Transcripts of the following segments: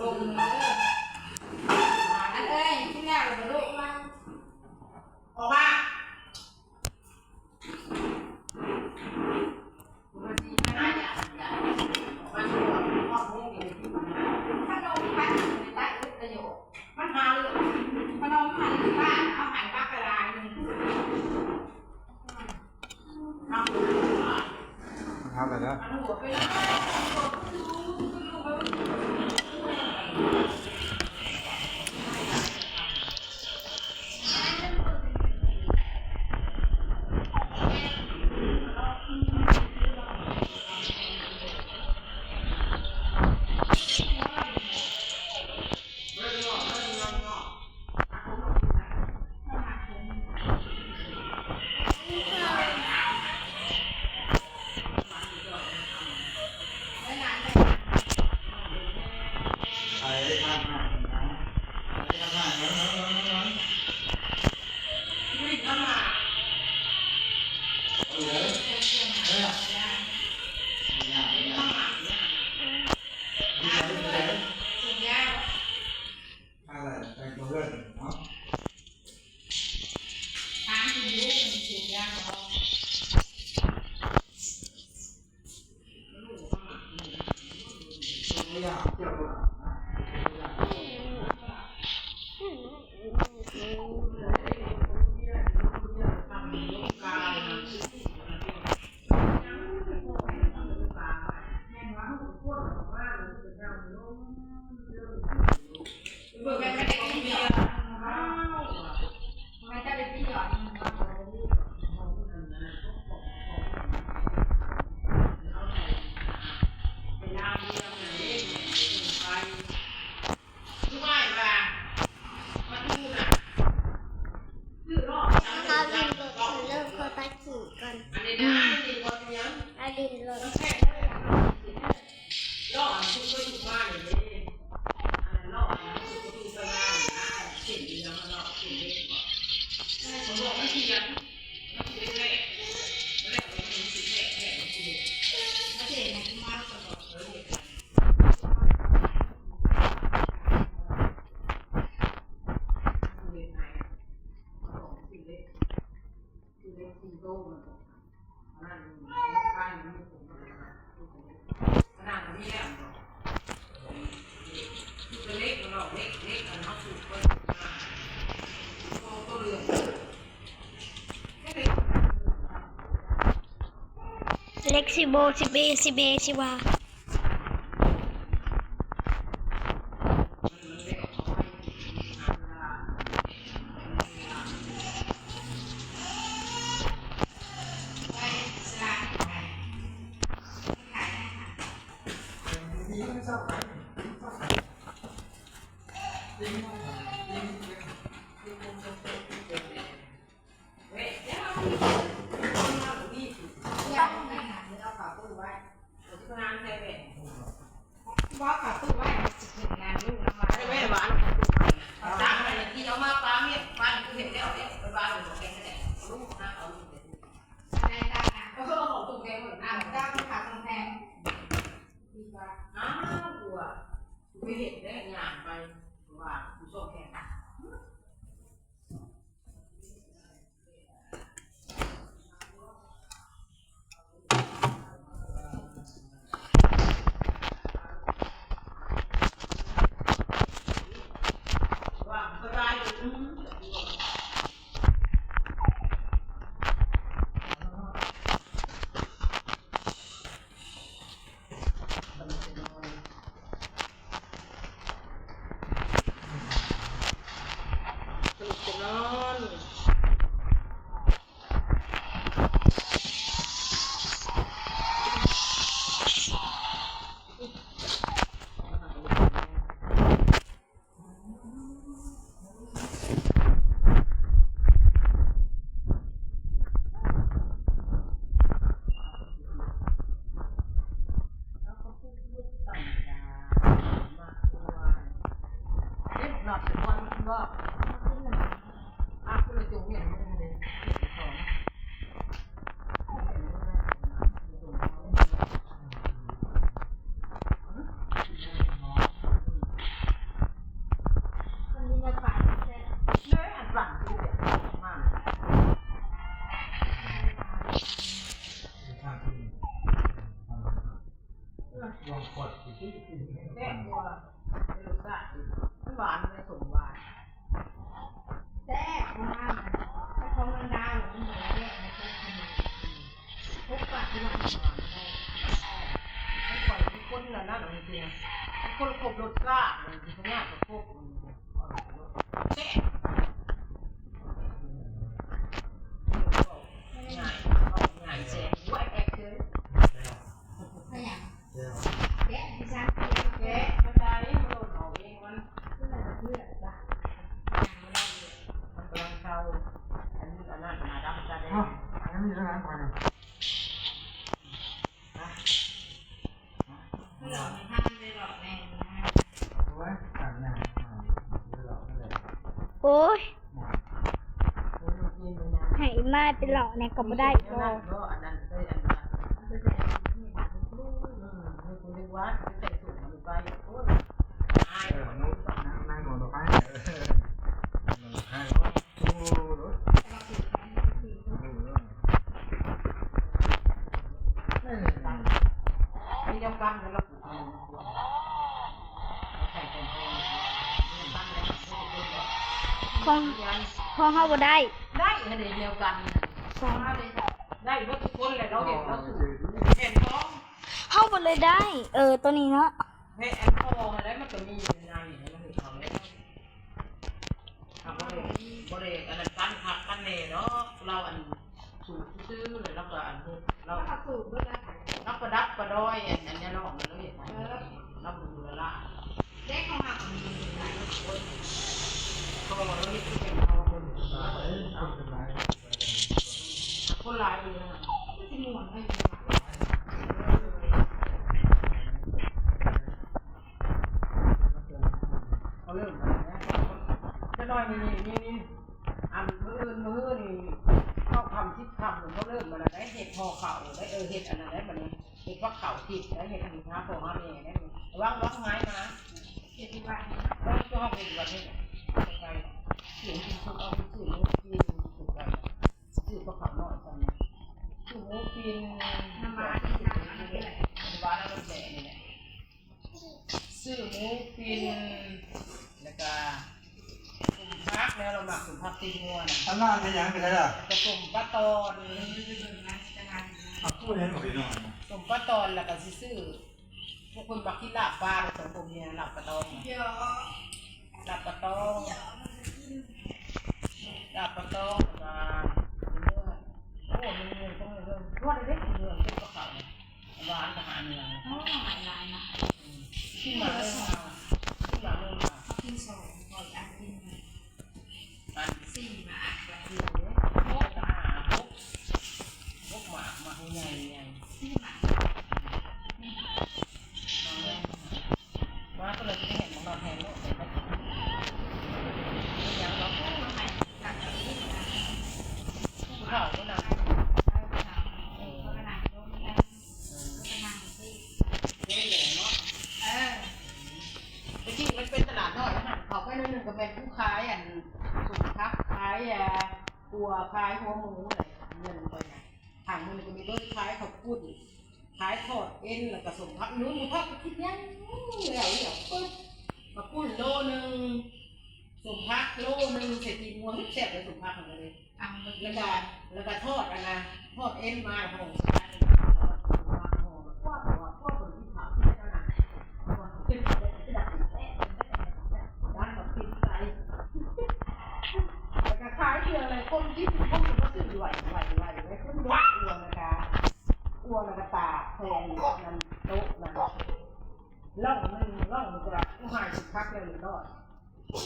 ลงเลยอันเอ้ยที่แรกเราลูกออกมามันหาเลยพนมหันบ้านเอาหันบ้านกระไรทำอะไรนะเล็กสิโบสิเบสิเบสิวาว่าขาตู้ไว้ถึงงานลูกน้ำมันไม่หวานสั่งอะไรที่เอามาปลาเมียปลาคือเห็นแล้วเนี่ยปลาหนูแกงเนี่ยลูกนะเอาลูกเนี่ยอะไรต่างอ่ะก็ของตุ้งแกงเหมือนอ่ะจ้างขาตรงแพงดีกว่าอ้าวกลัวไม่เห็นได้งานไปว่าผู้ชมแข่ง แซ่บกว่าเป็นรสชาติมันหวานเลยสมหวานแซ่บมากถ้าของดาวมันเหมือนแซ่บนะพกปากที่มันหวานได้ไม่ปล่อยทุกคนละนั่นจริงๆคนครบรสชาติมันคือง่ายกว่าพวกแซ่บง่ายแซ่บว่าแอกเลยไม่อยากแกะที่ซักแกะมันได้มันโดนออกเองมันเพื่อจ้ะมันกำลังเข้าอันนั้นมาดับจะได้ อันนี้มีเท่านั้นก่อนนะ ไม่หลอกไม่ทำไม่หลอกแม่นะ เอาไว้ต่างอย่างไม่หลอกไม่เลย โอ้ย มันกินมันนะ ให้มาไปหลอกเนี่ยก็ไม่ได้ ก็อันนั้นได้อันนั้นไม่ใช่ที่มันลูกมีคนเรียกว่าใส่ถุงมันไปโอ้ยอาย นั่งนอนต่อไปให้รถโอ้รถนี่เดียวกันแล้วเราปลูกมันใส่เป็นต้นตั้งเลย ของของเขาบ่ได้ ได้เดียวกัน ของ ได้ว่าทุกคนเลยเราเห็นเราสูเห็นท้อง เขาบ่เลยได้ ตัวนี้เนาะ เห็นแอนโทอะไรมันจะมีในเราเห็นเขาเลยทำบริเวณอันนั้นปั้นผักปั้นเน่เนาะเราอันสูบซื้อเลยแล้วก็อันเราสูบด้วยกันเราประดับประดอยอันนี้เราออกมาแล้วเห็นไหมเราดูละล่ะเด็กของเรามีหลายคนเขาบอกเรานี่คือเป็นเขาคนหลายเลยนะที่มุ่งให้เขาเริ่มจะน้อยนี่อันมือนี่เข้าคำที่คำหนึ่งเขาเริ่มมาแล้วได้เห็ดพอเข่าได้เห็ดอันนั้นได้แบบนี้เห็ดว่าเข่าติดได้เห็ดอันนี้นะพอมาเนี่ยได้ว่างไม้มาเห็ดที่ว่าก็ชอบเป็นวันนี้ไปเสียงที่เขาเอาไปสื่อมุกกินสื่อไปสื่อพวกเขาหน่อยตอนนี้สื่อมุกกินน้ำมันที่ทำอะไรบ้านแล้วมันแหล่นี่แหละสื่อมุกกินแล้วก็สุ่มพักแล้วเราหมักสุ่มพักตีงัวนะ ทำงานเป็นยังไงล่ะ ผสมปลาตอนพูดเห็นหมดเลยเนาะ ผสมปลาตอนแล้วก็ซื้อพวกคนบักที่ลาบปลาผสมผมเนี่ยลาบปลาตองลาบปลาตองลาบปลาตองมาเนื้อโอ้มันเนื้อต้องเนื้อรวดเล็กเนื้อเป็นกระเขาหวานกับหาเนื้อที่มาเลยมาที่มาเลยมาที่สองก่อนอันที่อันสี่มาอันที่เนี่ยโอ้ตาพวกหมาใหญ่มาก็เลยจะเห็นของเราแทนโลกเห็นไหมอย่างเราพูดมาให้ตัดกับที่ข่าวก็นำที่มันเป็นตลาดน้อยนะเขาไปนึงก็เป็นผู้ขายอันสุกครับขายตัวขายหัวหมูอะไรเงินไปนะทางมันก็มีรถขายเขาพูดขายทอดเอ็นแล้วก็ส่งพักนู้นพักคิดยังแล้วปึ๊บมาพูดโลนึงส่งพักโลนึงเสร็จทีม้วนแซ่บเลยส่งพักเลยแล้วก็ทอดอันนะทอดเอ็นมาโหขายเรืออะไรคนที่คนที่เขาซื้อไหวไว้ขึ้นรถอ้วนนะคะอ้วนแล้วก็ตาแพงนั่นโต๊ะนั่นล่องมันก็ผู้หายสุดพักเลยหรือรอด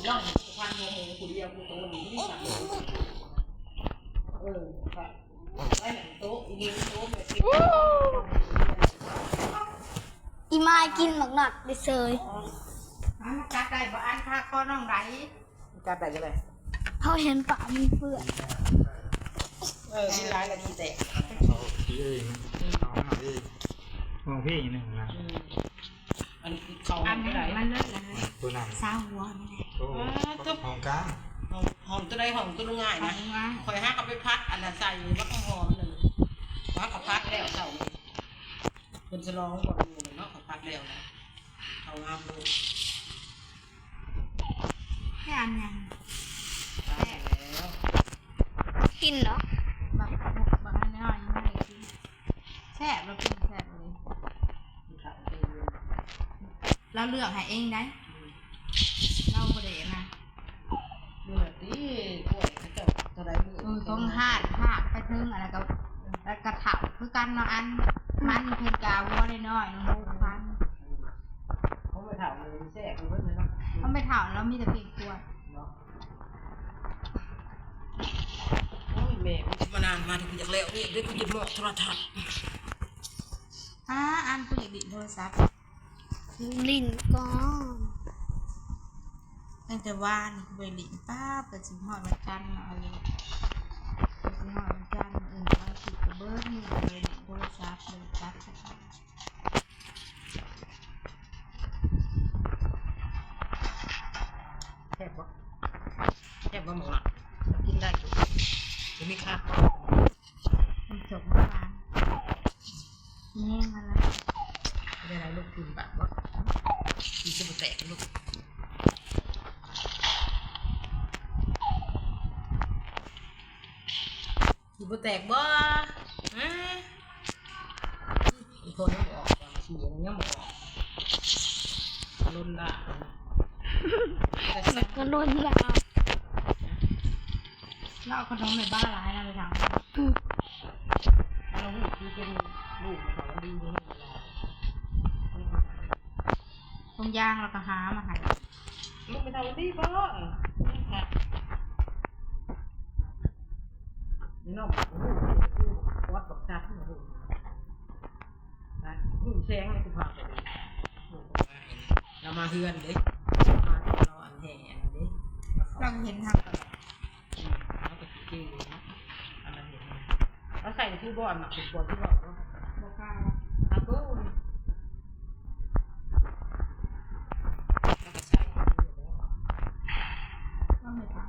ล่องพันหัวหมูผู้เดียวผู้โตนี่ไม่สั่งค่ะไอ้หนังโต๊ะอีกโต๊ะแบบนี้ อีไม้กินหมักหนักได้เซย อันกัดได้บ่อันค่าข้อน้องไหนกัดได้ยังไง เขาเห็นปะมันเปื้อน ที่ร้านละทีแตก เอาพี่เองเอาหน่อยดิมองพี่หนึ่งนะ อันเขาอันไหนมันเลิศนะ ตัวนำ ซาหัวนี่แหละ โอ้ห้องกลาง หอมตัวใดหอมตัวง่ายนะคอยห้าเขาไปพัดอันนั้นใส่ว่าต้องหอมหนึ่งว่าเขาพัดแล้วเสาคนจะร้องก่อนดูเนาะเขาพัดแล้วนะ เอางามลูก ให้อันยัง ตายแล้ว กินเหรอ บักอันน้อยยังไม่ได้กินแซ่บเรากินแซ่บเลย ที่ขาตีน เราเลือกให้เองได้เราบ่ได้นะ เมื่อที่ป่วยเขาจะจะได้มือ ต้องหาดไปถึงอะไรก็แล้วกระเถาคือกันเนาะอันมันเพิ่นกาวัวได้น้อยน้องลูกพัน เขาไปถามเลยแทรกเลยเนาะ เขาไม่เถาแล้วมีแต่เพียงตัว เนาะโอ้ยแม่กูมานานมาที่กูอยากแล้วนี่เดี๋ยวกูจะหมอกโทรทัศน์ อันกูอยากดิโทรศัพท์ ลิ้นก้อน ตั้งแต่ว่านี่กูไปหลินป้าเปิดสิหอดวันจันทร์เนาะเลยเปิดสิหอดวันจันทร์ว่าคิดกับเบิร์ดนี่เลยหลินโทรศัพท์เลยจัดสักหน่อย แทบว่าหมดละกินได้อยู่จะมีค่า มันจบเมื่อวานแย่งมาแล้ว ได้ไรลูกคุณแบบว่าดีจะมาแตกลูกดีมาแตกบ่อีกคนยังบอกเสียงยังบอกลุ้นละ แล้วก็ล้นแล้ว เราเอาขนมในบ้านร้ายนะไปทาง เราคือเป็นลูกของดีนี่ ตรงย่างเราก็หามาให้ ลูกไปทำดีบ่ค่ะนี่น้องลูกคือวัดบักชัดนะลูกนะลูกแซงเลยคือพาไปเรามาเฮือนเด้มาที่เราอันแห่เด้ เราเห็นทางตลอด เราไปจีอันนั้นเห็นเราใส่ที่บ่อนหนักถึงบ่อนที่บ่อนเนาะ บอกกล้า อากูแล้วก็ใส่ ว่าไม่ทาง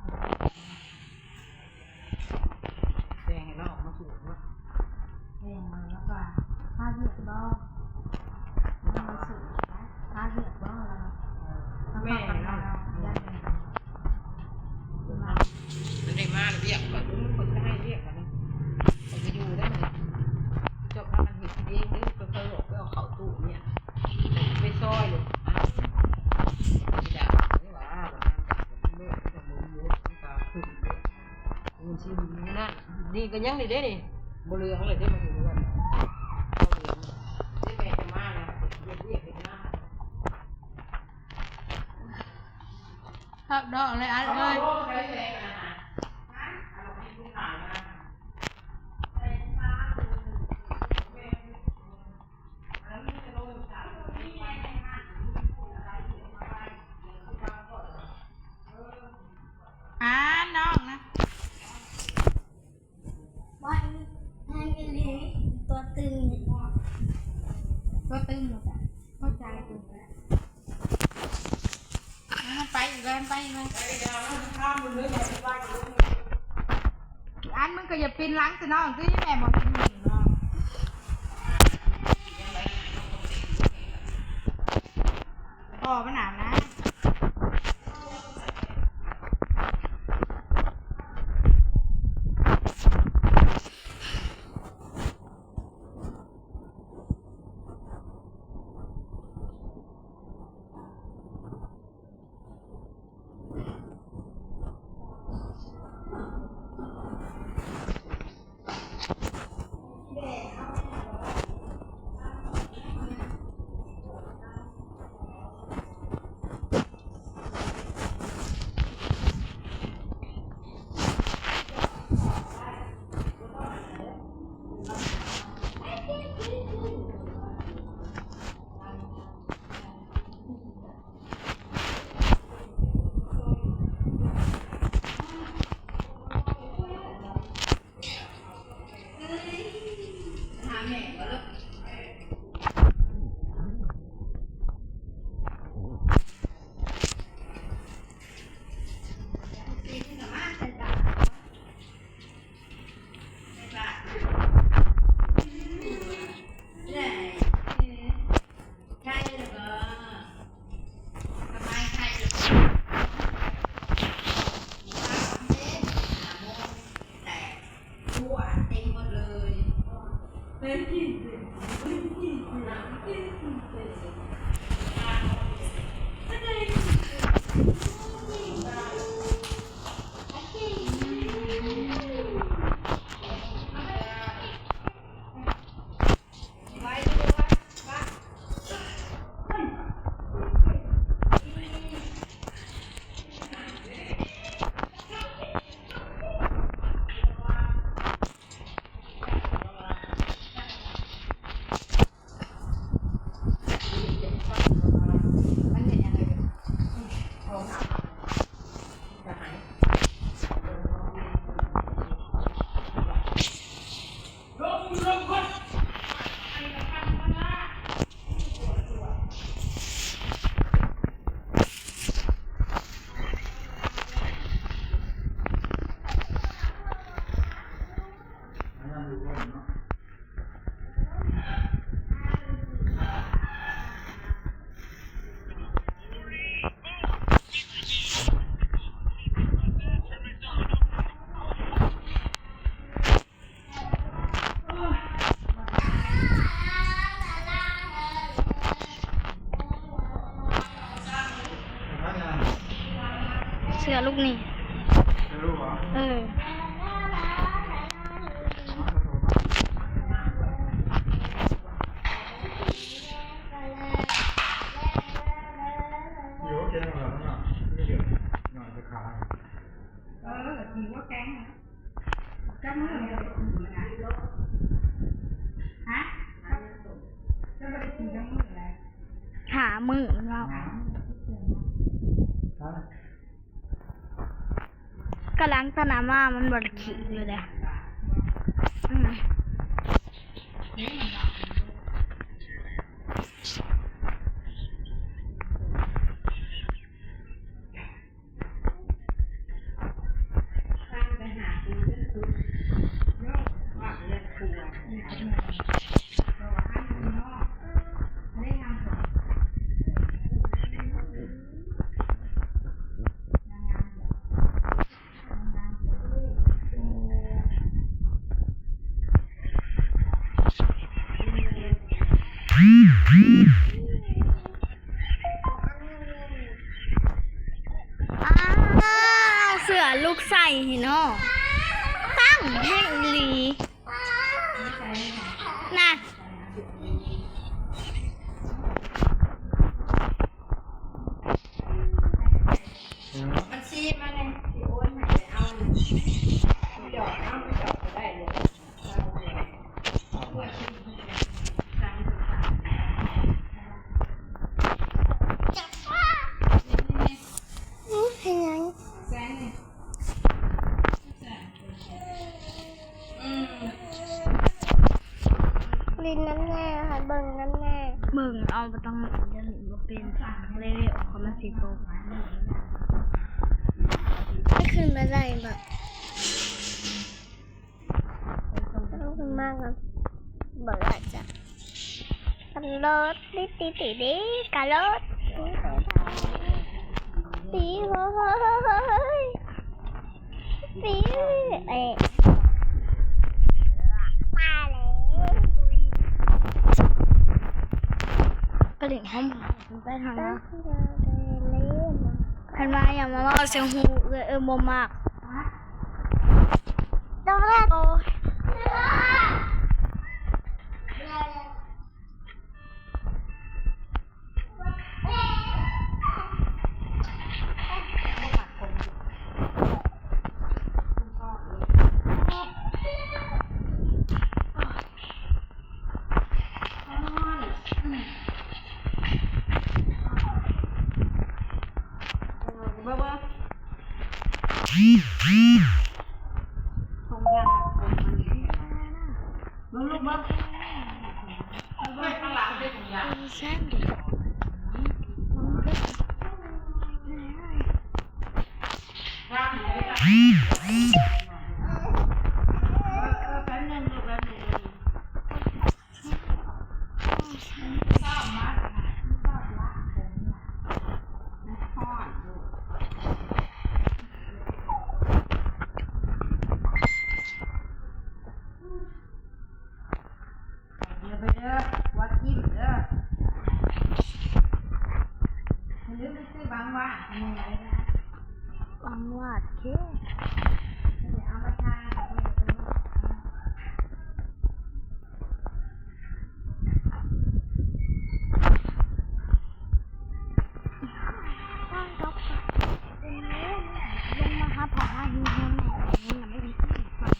แซงให้เราออกมาสูงเนาะ แย่งมาแล้วก็ค่าเลือดบ้องมันมาสูงนะค่าเลือดบ้องแล้ว แม่ เรา เนาะ ย่างเลยมา มันได้มาเรียกก่อนคนก็ให้เรียกกันนะเขาจะอยู่ได้ไหมเจ้าพากันเห็นเองเนี่ยก็เคยบอกไปเอาเข่าตู้เนี่ยไปซอยเลยไม่ได้ไม่ว่าแบบนั้นเลิกจะมือเยอะตาขึ้นเลยมันชิมนั่นดีกันยังดีได้นี่บเรืองเลยได้มาถึงวันเขาเรืองได้แม่จะมาแล้วเรียกเลยนะ ครับดอกเลยอันเลย น้องนะ ว่าให้กันเลยตัวตึงเนี่ย ก็ตึงหมดอ่ะเข้าใจตึงแล้วมันไปอีกแล้วมันไปอีกแล้วอันมันก็อย่าปีนหลังสิน้องที่แม่บอกให้หนีน้องพ่อมันหนาวนะ สือลูกนี่ จะรู้เหรอ เออ อยู่ก็แกงเราแล้วเนาะไม่เดือดหน่อยจะขาย ถือว่าแกงนะจะมือเลยฮะจะไม่ได้กินจะมืออะไร หามือเรากำลังตนามามันบดขี่อยู่เลยอืมเสือลูกใส่เนาะตั้งแห่งลีน่ะ มันชีมาไงที่โอนให้เอาหยอดเอาไม่หยอดก็ได้เลยลินน้ำแน่ค่ะเบิ่งน้ำแน่เบิ่งเอาไปต้องเดี๋ยวหนูบ่เป็นเร็วๆเขามาสิโตไม่ขึ้นมาได้แบบต้องขึ้นมากครับเบิ่งอาจจะกันรถดิตีตีดิกันรถตีเฮ้ยตีเอ๊ะกระดิ่งห้องไปทางนั้นพันมาอย่ามาเอาเสียงหูโมมากต้องแรกโอ้ลูกบ้างข้างหลังเป็นอย่าง แซ่บดิไปเด้อวัดจิ้มเด้อหรือไม่ซื้อบางว่าหนึ่งเลยนะ วางวาดเค เดี๋ยวเอามาทานกับเพื่อนว่างจ๊อบลงมาหาพ่อหาหิวหิวหน่อยนี่ยังไม่ดีฟัง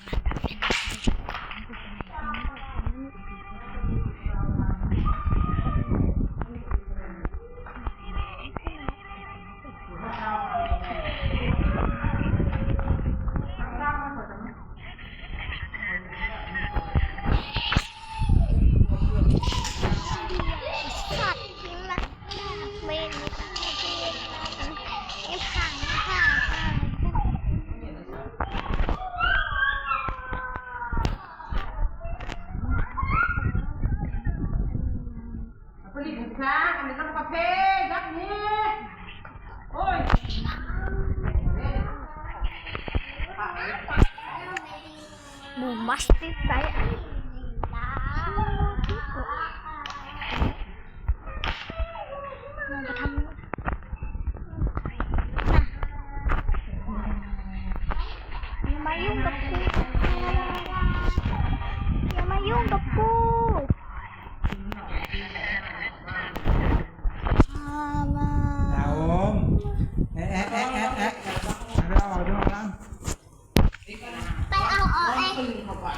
สัตว์กินละเมนูไอ้ผังค่ะ ผลิตสินค้าอันนี้ต้องประเภทยักษ์นี้โอ้ย หมูมัสติไซอันเราจะทำ แอะแอะแอะแอะแอะไปเอาออกด้วยนะ ไปเอาออกเอง ตื่นเขาก่อน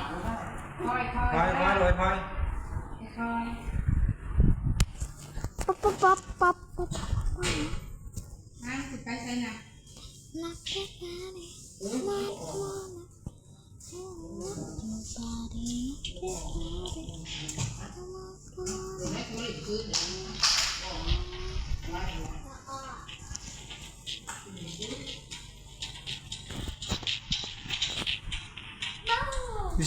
ค่อย พลอยพลอยเลยพลอย ค่อย ป๊อปป๊อปป๊อปป๊อปป๊อป นั่งสิไปใช่ไหม นักแค่ไหนนักว่านะ แม่กูเลยคือ